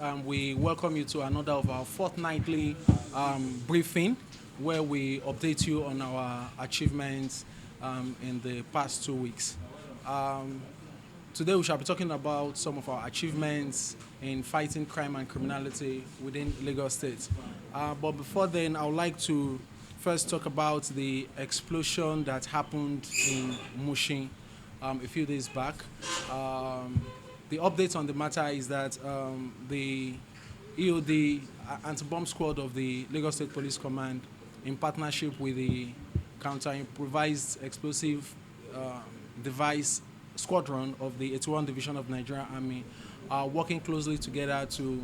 We welcome you to another of our fortnightly briefing where we update you on our achievements in the past 2 weeks. Um, Today, we shall be talking about some of our achievements in fighting crime and criminality within Lagos State. But before then, I would like to first talk about the explosion that happened in Mushin a few days back. Um, the update on the matter is that the EOD anti-bomb squad of the Lagos State Police Command, in partnership with the counter-improvised explosive um, device squadron of the 81 Division of Nigerian Army, are working closely together to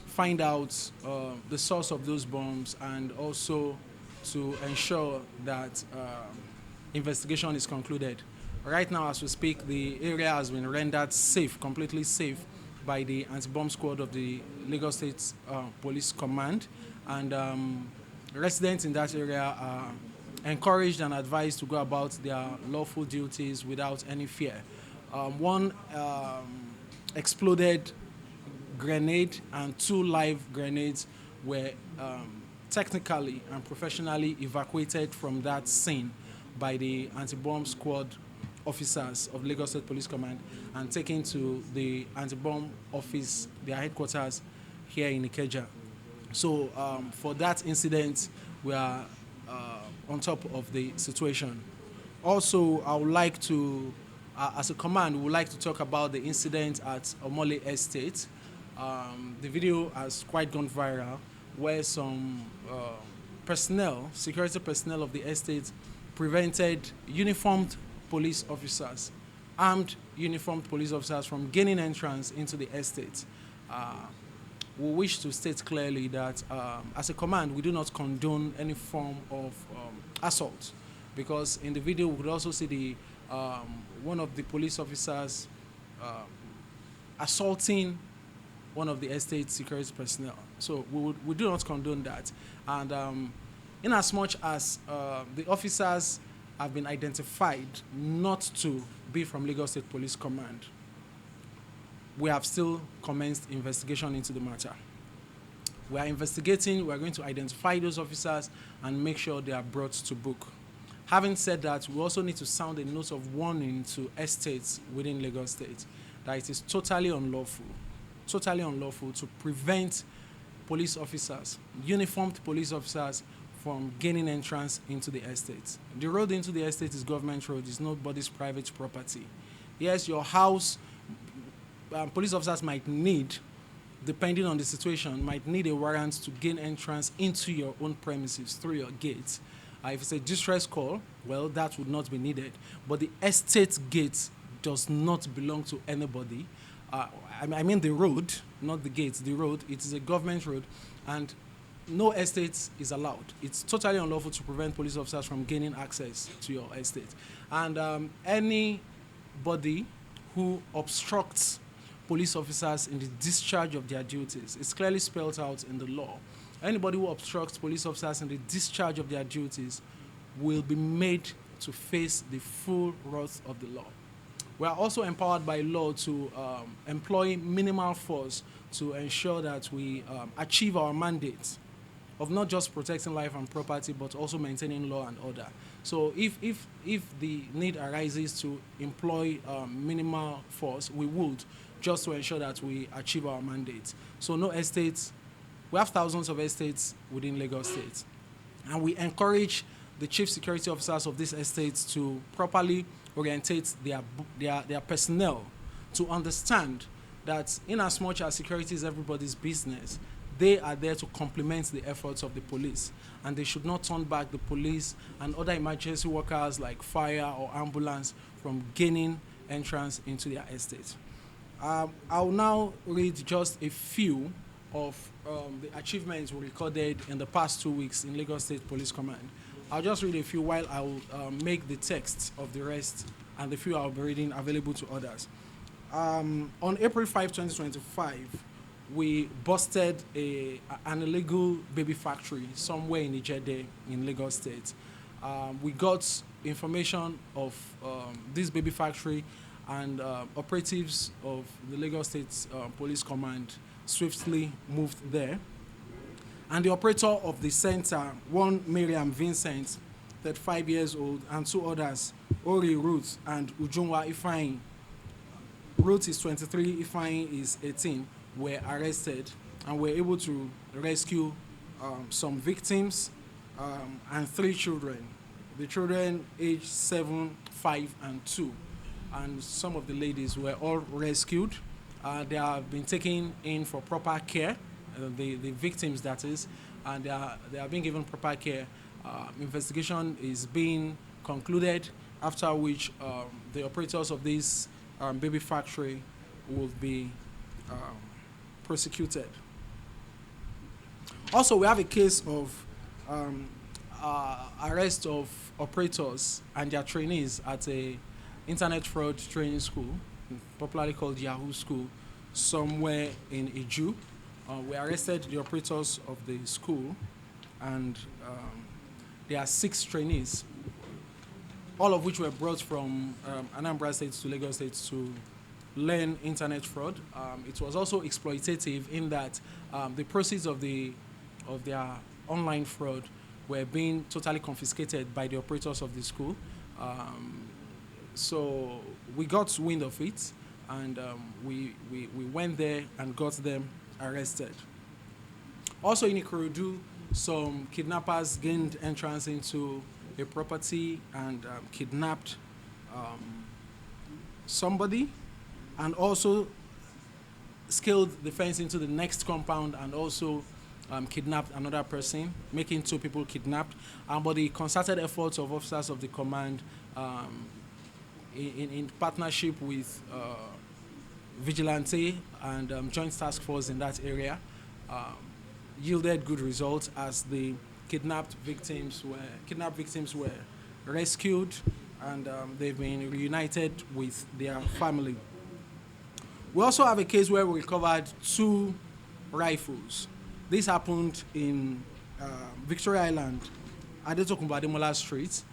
find out the source of those bombs and also to ensure that investigation is concluded. Right now, as we speak, the area has been rendered safe, completely safe, by the anti-bomb squad of the Lagos State Police Command, and residents in that area are encouraged and advised to go about their lawful duties without any fear. One exploded grenade and two live grenades were technically and professionally evacuated from that scene by the anti-bomb squad officers of Lagos State Police Command and taken to the anti-bomb office, their headquarters here in Ikeja. So for that incident, we are on top of the situation. Also, I would like to, as a command, we would like to talk about the incident at Omole Estate. The video has quite gone viral, where some personnel, security personnel of the estate, prevented uniformed police officers, armed uniformed police officers, from gaining entrance into the estate. Uh, we wish to state clearly that as a command, we do not condone any form of assault, because in the video we could also see the one of the police officers assaulting one of the estate security personnel. So we do not condone that. And in as much as the officers have been identified not to be from Lagos State Police Command, we have still commenced investigation into the matter. We are investigating, we are going to identify those officers and make sure they are brought to book. Having said that, we also need to sound a note of warning to estates within Lagos State that it is totally unlawful to prevent police officers, uniformed police officers, from gaining entrance into the estate. The road into the estate is government road, it's nobody's private property. Yes, your house, police officers might need, depending on the situation, might need a warrant to gain entrance into your own premises through your gate. If it's a distress call, well, that would not be needed. But the estate gate does not belong to anybody. I mean the road, not the gate, the road. It is a government road, and no estate is allowed. It's totally unlawful to prevent police officers from gaining access to your estate. And anybody who obstructs police officers in the discharge of their duties, it's clearly spelled out in the law. Anybody who obstructs police officers in the discharge of their duties will be made to face the full wrath of the law. We are also empowered by law to employ minimal force to ensure that we achieve our mandate of not just protecting life and property, but also maintaining law and order. So if the need arises to employ minimal force, we would, just to ensure that we achieve our mandate. So no estates. We have thousands of estates within Lagos State, and we encourage the chief security officers of these estates to properly orientate their personnel to understand that in as much as security is everybody's business, they are there to complement the efforts of the police, and they should not turn back the police and other emergency workers like fire or ambulance from gaining entrance into their estate. I'll now read just a few of the achievements we recorded in the past 2 weeks in Lagos State Police Command. I'll just read a few while I will make the text of the rest and the few I'll be reading available to others. On April 5, 2025, we busted an illegal baby factory somewhere in Ijede in Lagos State. We got information of this baby factory, and operatives of the Lagos State Police Command swiftly moved there. And the operator of the center, one Miriam Vincent, 35 years old, and two others, Ori Ruth and Ujunwa Ifeanyi. Ruth is 23, Ifeanyi is 18, were arrested and were able to rescue some victims and three children. The children aged 7, 5, and 2. And some of the ladies were all rescued. They have been taken in for proper care, the victims that is, and they are being given proper care. Investigation is being concluded, after which the operators of this baby factory will be prosecuted. Also, we have a case of arrest of operators and their trainees at a internet fraud training school, popularly called Yahoo School, somewhere in Iju. We arrested the operators of the school, and there are 6 trainees, all of which were brought from Anambra State to Lagos State to learn internet fraud. It was also exploitative in that the proceeds of their online fraud were being totally confiscated by the operators of the school. So we got wind of it, and we went there and got them arrested. Also in Ikorodu, some kidnappers gained entrance into a property and kidnapped somebody, and also scaled the fence into the next compound and also kidnapped another person, making 2 people kidnapped. But the concerted efforts of officers of the command in partnership with Vigilante and Joint Task Force in that area yielded good results, as the kidnapped victims were rescued, and they've been reunited with their family. We also have a case where we recovered 2 rifles. This happened in Victoria Island, Adetokunbo Ademola Street.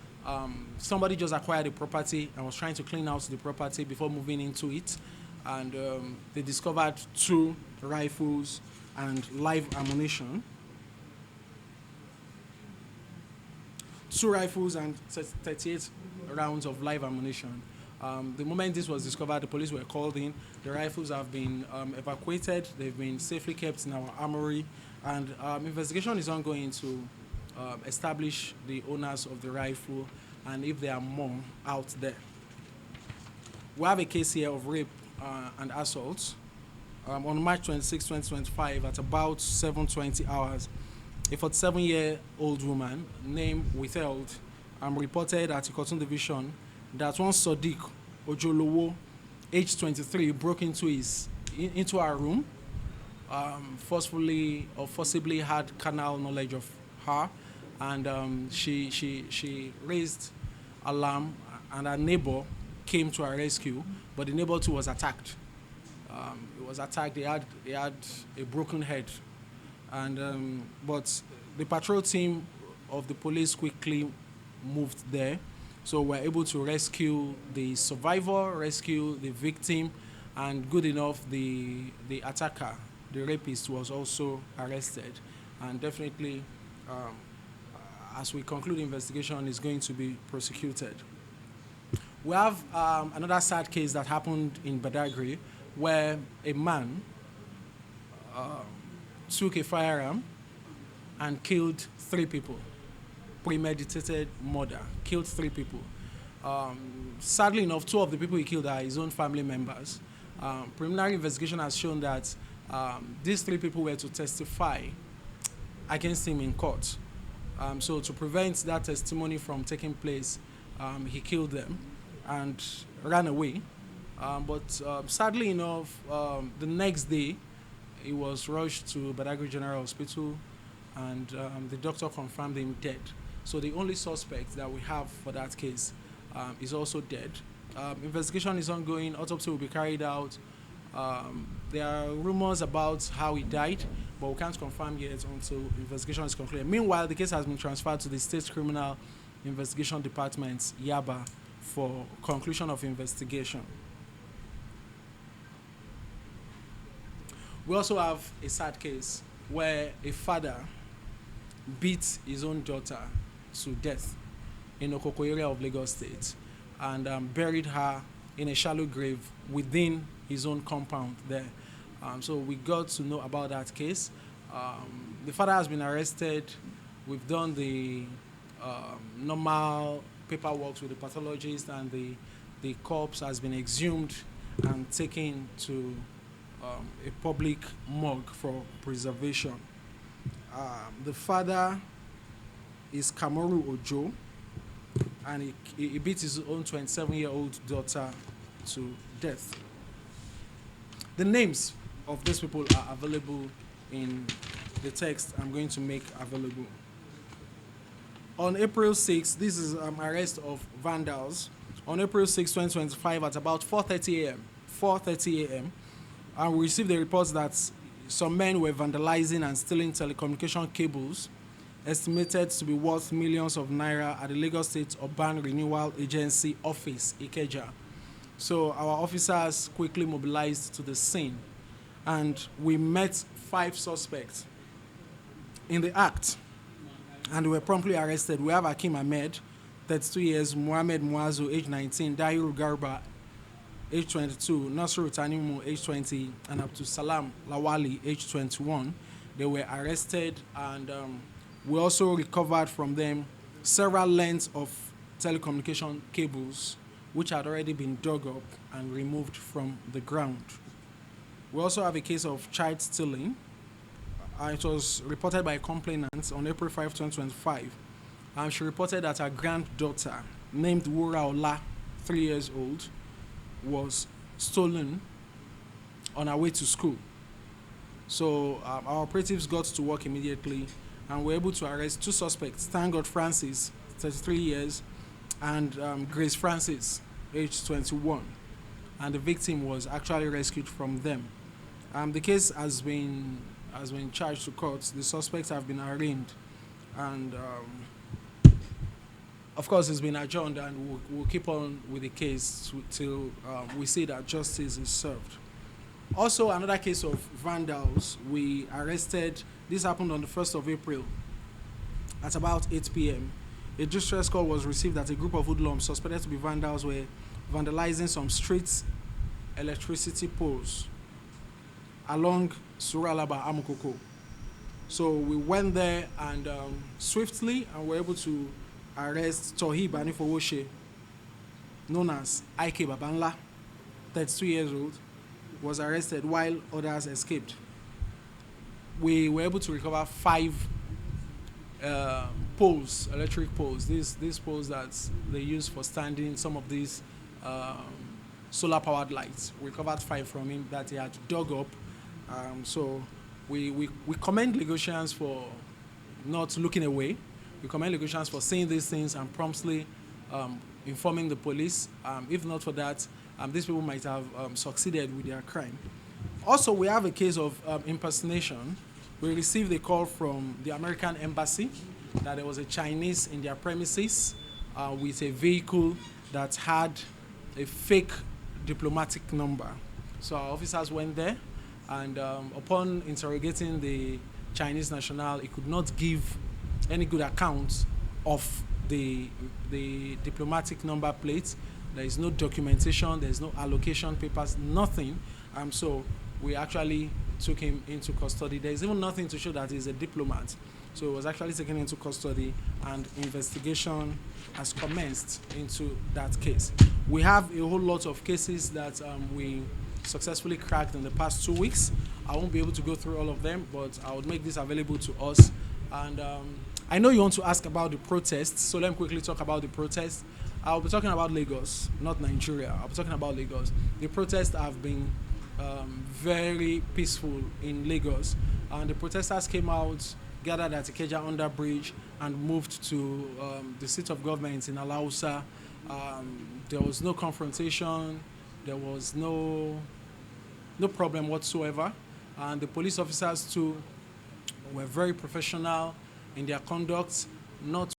Somebody just acquired a property and was trying to clean out the property before moving into it, and they discovered 2 rifles and live ammunition. 2 rifles and 38 rounds of live ammunition. The moment this was discovered, the police were called in. The rifles have been evacuated. They've been safely kept in our armory, and investigation is ongoing to establish the owners of the rifle and if there are more out there. We have a case here of rape and assault. On March 26, 2025, at about 7:20 hours, a 47-year-old woman named Withheld reported at Ikotun Division that one Sadiq Ojolowo, age 23, broke into her room, forcibly had carnal knowledge of her, and she raised alarm, and her neighbor came to her rescue, but the neighbor too was attacked. He was attacked. He had a broken head, and but the patrol team of the police quickly moved there, so we're able to rescue the survivor, rescue the victim, and good enough, the attacker, the rapist, was also arrested, and definitely, as we conclude the investigation, is going to be prosecuted. We have another sad case that happened in Badagry, where a man took a firearm and killed 3 people. Premeditated murder, killed 3 people. Sadly enough, 2 of the people he killed are his own family members. Preliminary investigation has shown that these 3 people were to testify against him in court. So to prevent that testimony from taking place, he killed them and ran away. But sadly enough, the next day, he was rushed to Badagry General Hospital, and the doctor confirmed him dead. So the only suspect that we have for that case is also dead. Investigation is ongoing. Autopsy will be carried out. There are rumors about how he died, but we can't confirm yet until investigation is concluded. Meanwhile, the case has been transferred to the State Criminal Investigation Department, Yaba, for conclusion of investigation. We also have a sad case where a father beat his own daughter to death in Okoko area of Lagos State and buried her in a shallow grave within his own compound there. So we got to know about that case. The father has been arrested. We've done the normal paperwork with the pathologist, and the corpse has been exhumed and taken to a public morgue for preservation. The father is Kamoru Ojo, and he beat his own 27-year-old daughter to death. The names of these people are available in the text I'm going to make available. On April 6, this is arrest of vandals. On April 6, 2025, at about 4:30 a.m., 4:30 a.m., and we received the reports that some men were vandalizing and stealing telecommunication cables estimated to be worth millions of naira at the Lagos State Urban Renewal Agency office, Ikeja. So our officers quickly mobilized to the scene, and we met 5 suspects in the act, and were promptly arrested. We have Akim Ahmed, 32 years, Mohamed Muazu, age 19, Dahiru Garba, age 22, Nasru Tanimu, age 20, and Abdul Salam Lawali, age 21. They were arrested, and we also recovered from them several lengths of telecommunication cables which had already been dug up and removed from the ground. We also have a case of child stealing. It was reported by a complainant on April 5, 2025. She reported that her granddaughter, named Wura Ola, 3 years old, was stolen on her way to school. So our operatives got to work immediately and were able to arrest 2 suspects, Thank God Francis, 33 years, and Grace Francis, age 21. And the victim was actually rescued from them. The case has been charged to court. The suspects have been arraigned, and of course it's been adjourned, and we'll keep on with the case till we see that justice is served. Also, another case of vandals we arrested. This happened on the 1st of April at about 8 p.m. A distress call was received that a group of hoodlums suspected to be vandals were vandalizing some street electricity poles along Suralaba Amukoko. So we went there and swiftly and were able to arrest Tohib Anifowoshe, known as Ike Babanla, 32 years old, was arrested while others escaped. We were able to recover 5 poles, electric poles. These poles that they use for standing some of these solar-powered lights. We recovered 5 from him that he had dug up. So we commend Lagosians for not looking away. We commend Lagosians for seeing these things and promptly informing the police. If not for that, these people might have succeeded with their crime. Also, we have a case of impersonation. We received a call from the American embassy that there was a Chinese in their premises with a vehicle that had a fake diplomatic number. So our officers went there, and upon interrogating the Chinese national, he could not give any good account of the diplomatic number plate. There is no documentation, there is no allocation papers, nothing. So we actually took him into custody. There is even nothing to show that he's a diplomat. So he was actually taken into custody, and investigation has commenced into that case. We have a whole lot of cases that we successfully cracked in the past 2 weeks. I won't be able to go through all of them, but I would make this available to us. And I know you want to ask about the protests, so let me quickly talk about the protests. I'll be talking about Lagos, not Nigeria. I'll be talking about Lagos. The protests have been very peaceful in Lagos, and the protesters came out, gathered at Ikeja under bridge, and moved to the seat of government in Alausa. There was no confrontation. There was no problem whatsoever, and the police officers too were very professional in their conduct, not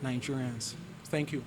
Nigerians. Thank you.